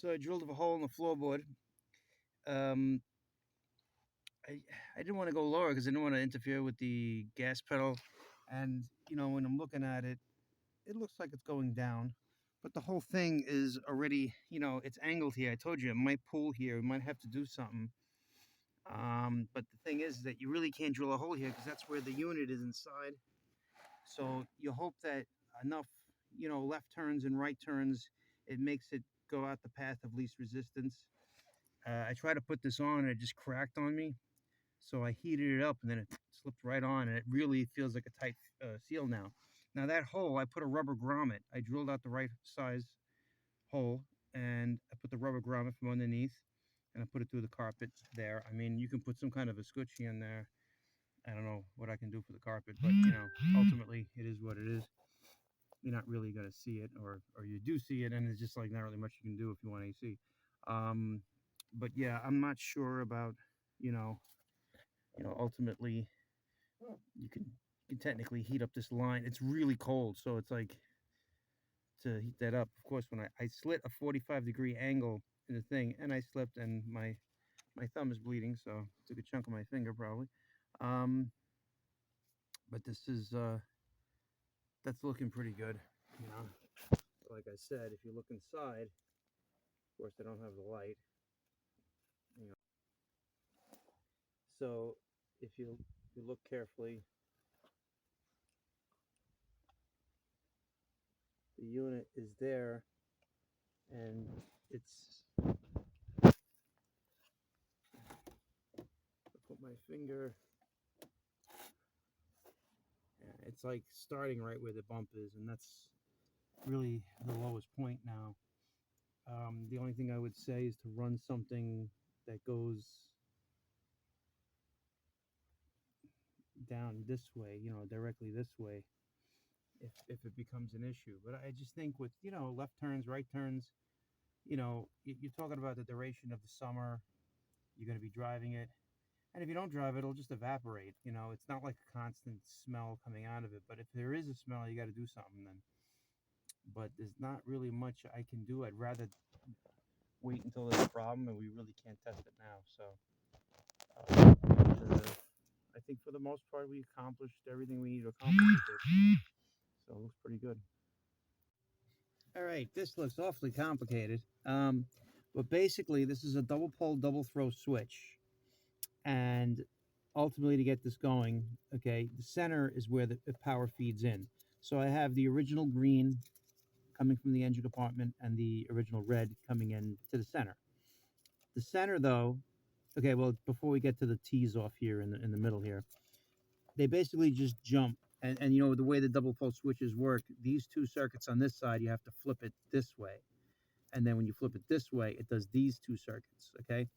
So I drilled a hole in the floorboard. Um, I didn't want to go lower because I didn't want to interfere with the gas pedal. And, when I'm looking at it, it looks like it's going down. But the whole thing is already, it's angled here. I told you it might pull here. We might have to do something. But the thing is that you really can't drill a hole here because that's where the unit is inside. So you hope that enough, left turns and right turns, it makes it go out the path of least resistance. I tried to put this on and it just cracked on me. So I heated it up and then it slipped right on and it really feels like a tight seal now. Now that hole, I put a rubber grommet. I drilled out the right size hole and I put the rubber grommet from underneath and I put it through the carpet there. I mean, you can put some kind of a scoochie in there. I don't know what I can do for the carpet, but ultimately it is what it is. You're not really going to see it, or you do see it, and it's just like not really much you can do if you want AC. Um, but yeah, I'm not sure about ultimately you can technically heat up this line. It's really cold, so it's like to heat that up. Of course, when I slit a 45-degree angle in the thing, and I slipped, and my thumb is bleeding, so took a chunk of my finger probably. Um, but this is that's looking pretty good, you know. Like I said, if you look inside, of course, I don't have the light. You know. So if you look carefully, the unit is there, and it's. I put my finger. Yeah, it's like starting right where the bump is, and that's really the lowest point now. The only thing I would say is to run something that goes down this way, directly this way, if it becomes an issue. But I just think with, left turns, right turns, you're talking about the duration of the summer. You're going to be driving it. And if you don't drive it, it'll just evaporate. It's not like a constant smell coming out of it. But if there is a smell, you got to do something then. But there's not really much I can do. I'd rather wait until there's a problem, and we really can't test it now. So I think for the most part, we accomplished everything we need to accomplish with this. So it looks pretty good. All right, this looks awfully complicated. But basically, this is a double pole, double throw switch. And ultimately, to get this going, okay, the center is where the power feeds in. So I have the original green coming from the engine compartment and the original red coming in to the center. The center, though, okay, well, before we get to the T's off here in the middle here, they basically just jump. And the way the double pole switches work, these two circuits on this side, you have to flip it this way. And then when you flip it this way, it does these two circuits, okay?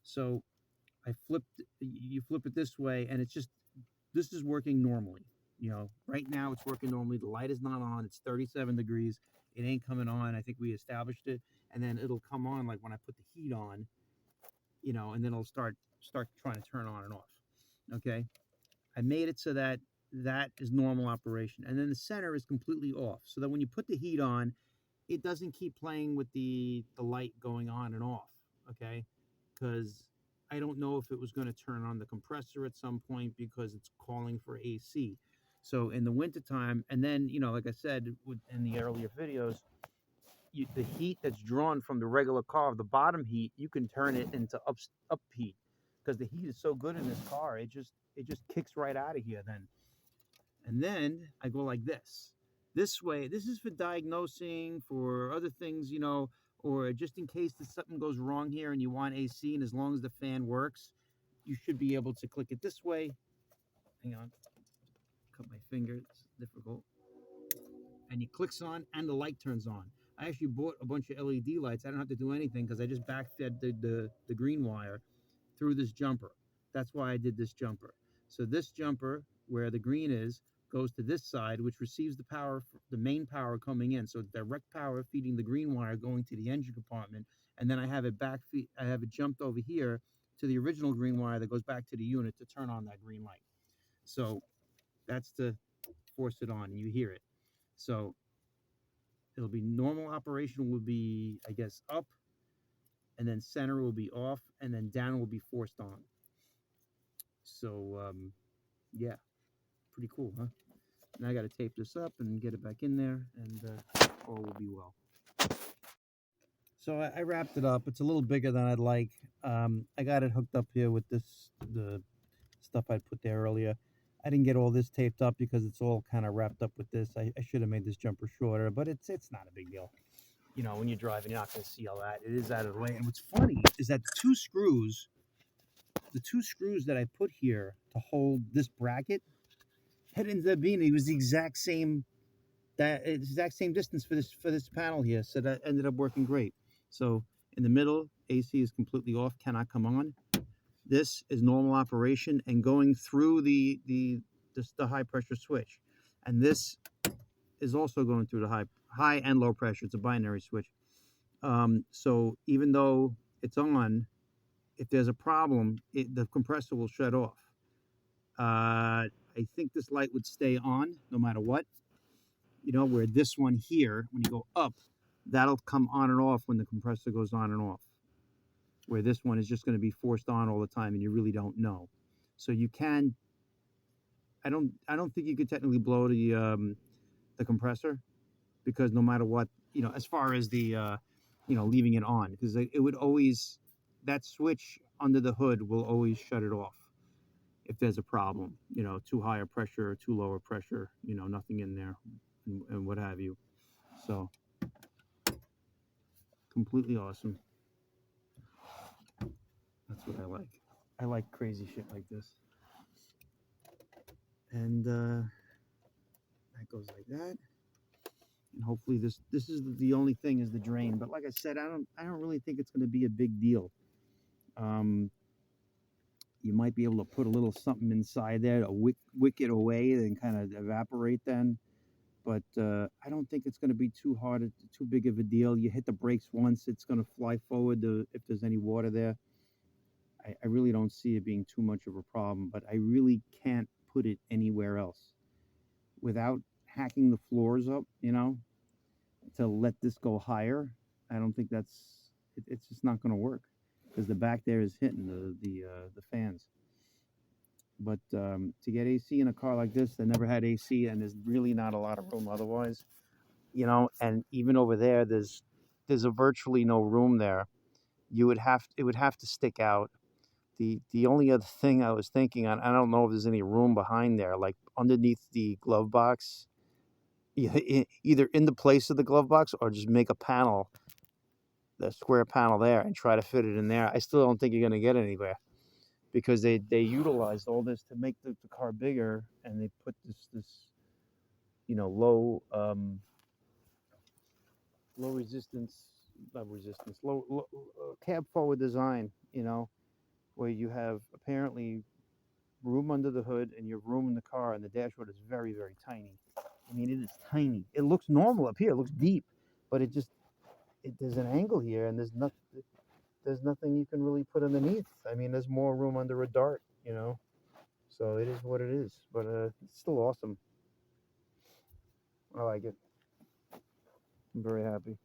So you flip it this way, and this is working normally. Right now it's working normally. The light is not on. It's 37 degrees. It ain't coming on. I think we established it. And then it'll come on like when I put the heat on, and then it'll start trying to turn on and off. Okay. I made it so that is normal operation. And then the center is completely off. So that when you put the heat on, it doesn't keep playing with the light going on and off. Okay. Because I don't know if it was going to turn on the compressor at some point because it's calling for AC. So in the wintertime, and then, like I said in the earlier videos, the heat that's drawn from the regular car, the bottom heat, you can turn it into up heat because the heat is so good in this car. It just kicks right out of here then. And then I go like this. This way, this is for diagnosing, for other things, or just in case that something goes wrong here and you want AC, and as long as the fan works, you should be able to click it this way. Hang on. Cut my finger. It's difficult. And it clicks on and the light turns on. I actually bought a bunch of LED lights. I don't have to do anything because I just backfed the green wire through this jumper. That's why I did this jumper. So this jumper, where the green is, goes to this side, which receives the power, the main power coming in. So direct power feeding the green wire going to the engine compartment. And then I have it I have it jumped over here to the original green wire that goes back to the unit to turn on that green light. So that's to force it on, and you hear it. So it'll be normal operation will be, I guess, up. and then center will be off, and then down will be forced on. So yeah, pretty cool, huh? Now I got to tape this up and get it back in there, and all will be well. So I wrapped it up. It's a little bigger than I'd like. I got it hooked up here with the stuff I put there earlier. I didn't get all this taped up because it's all kind of wrapped up with this. I should have made this jumper shorter, but it's not a big deal. You know, when you're driving, you're not going to see all that. It is out of the way. And what's funny is that the two screws that I put here to hold this bracket, it ended up being, it was the exact same distance for this panel here. So that ended up working great. So in the middle, AC is completely off, cannot come on. This is normal operation and going through the high pressure switch, and this is also going through the high and low pressure. It's a binary switch. So even though it's on, if there's a problem, the compressor will shut off. I think this light would stay on no matter what. You know, where this one here, when you go up, that'll come on and off when the compressor goes on and off. Where this one is just going to be forced on all the time, and you really don't know. So you can. I don't think you could technically blow the compressor, because no matter what, you know, as far as the leaving it on, because it would always, that switch under the hood will always shut it off if there's a problem, you know, too high a pressure or too low a pressure, you know, nothing in there, and what have you. So completely awesome. That's what I like. I like crazy shit like this. And that goes like that. And hopefully this is the only thing is the drain. But like I said, I don't really think it's going to be a big deal. You might be able to put a little something inside there to wick it away and kind of evaporate then. But I don't think it's going to be too big of a deal. You hit the brakes once, it's going to fly forward if there's any water there. I really don't see it being too much of a problem, but I really can't put it anywhere else without hacking the floors up, you know, to let this go higher. I don't think it's just not going to work, because the back there is hitting the fans. But to get AC in a car like this that never had AC, and there's really not a lot of room otherwise, you know, and even over there, there's a virtually no room there. It would have to stick out. The only other thing I was thinking on, I don't know if there's any room behind there, like underneath the glove box, either in the place of the glove box, or just make a panel, the square panel there, and try to fit it in there. I still don't think you're going to get anywhere, because they utilized all this to make the car bigger, and they put this you know, low cab forward design, you know, where you have apparently room under the hood and you have room in the car, and the dashboard is very, very tiny. I mean, it is tiny. It looks normal up here. It looks deep, but there's an angle here, and there's nothing you can really put underneath. I mean, there's more room under a Dart, you know. So it is what it is, but it's still awesome. I like it. I'm very happy.